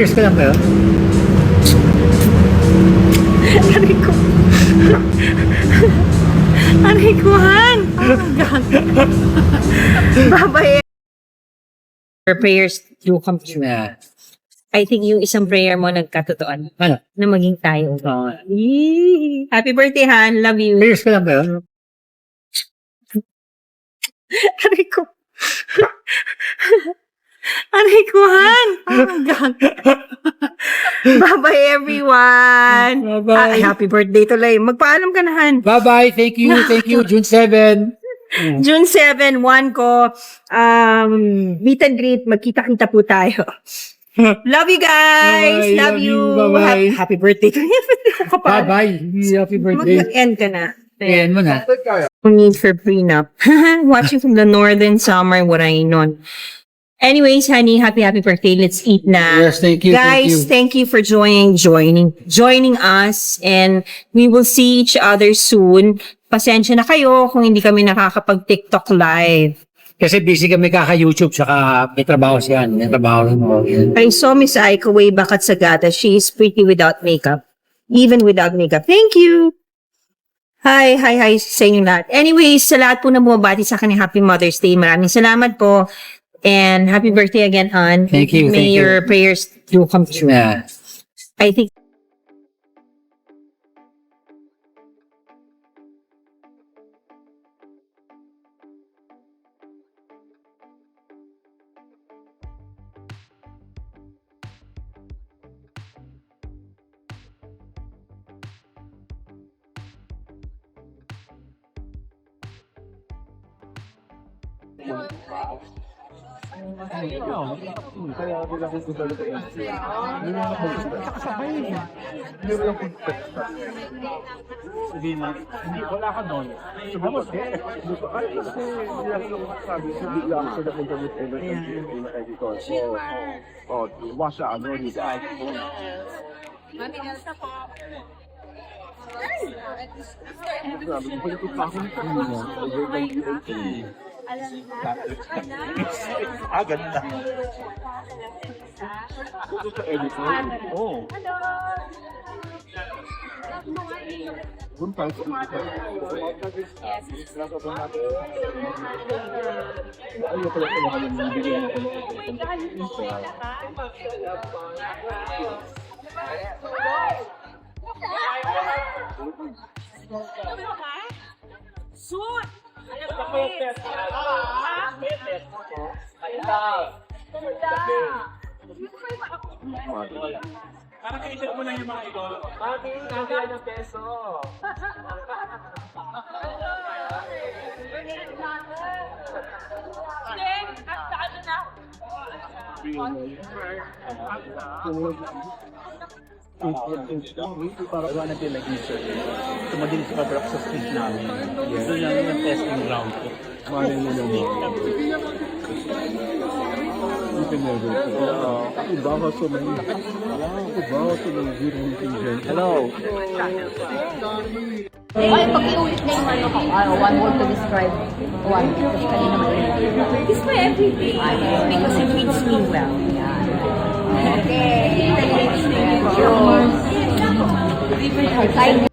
Cheers ka lang ba yun? Aray ko. Aray ko, Han. Oh my God. Bye-bye. Your prayers do come true. Yeah. I think yung isang prayer mo nagkatotooan Ano? na maging tayo. Oo. Yee! Happy birthday, Han. Love you. Cheers ka lang ba yun? Aray ko. Aray ko, Han. Oh my God. Bye-bye, everyone. Bye-bye. Happy birthday tuloy. Magpaalam ka na, Han. Bye-bye. Thank you. Thank you. June 7. June 7, 1 ko. Meet and greet. Magkita-kita po tayo. Love you guys. Bye-bye. Love you. Bye-bye. Happy birthday to you. Bye-bye. Happy birthday. Mag-end ka na. Ayan mo na. No need for prenup. Watching from the northern summer, what I know. Anyways, honey, happy birthday. Let's eat na. Yes, thank you. Guys, thank you for joining us, and we will see each other soon. Pasensya na kayo kung hindi kami nakakapag-TikTok live. Kasi busy kami kaka-YouTube, saka may trabaho siya. May trabaho rin mo. I saw Miss Aiko way back at Sagada. She is pretty without makeup. Even without makeup. Thank you! Hi sa inyo lahat. Anyways, sa lahat po na bumabati sa akin, Happy Mother's Day. Maraming salamat po. And happy birthday again, Han. Thank you. May your prayers do come true. Yeah. I think Hindi, wala ka doon. Sumagot eh. Bigla ako sa napunta with editor. So, diba siya, ano, ni iPhone. Grabe, pagkakot pa ako nito. Ganda. Puto sa editor? Oo. Kung tayo sa editor. Ayaw pala pala kayo bibigyan natin Shoot! Parang kaisip mo lang yung mga idol. Mami, kaya ng peso. Para iwanan din like Mr. Tumadin sa kadrap sa street namin. Doon namin yung testing ground ko. Mami mo naman. Ibawa sa mga Hello. Ay, pag-iulit na yung ano ko, one word to describe one. Tapos kanina mali. This my everyday. because it treats me well. Okay. Thank you.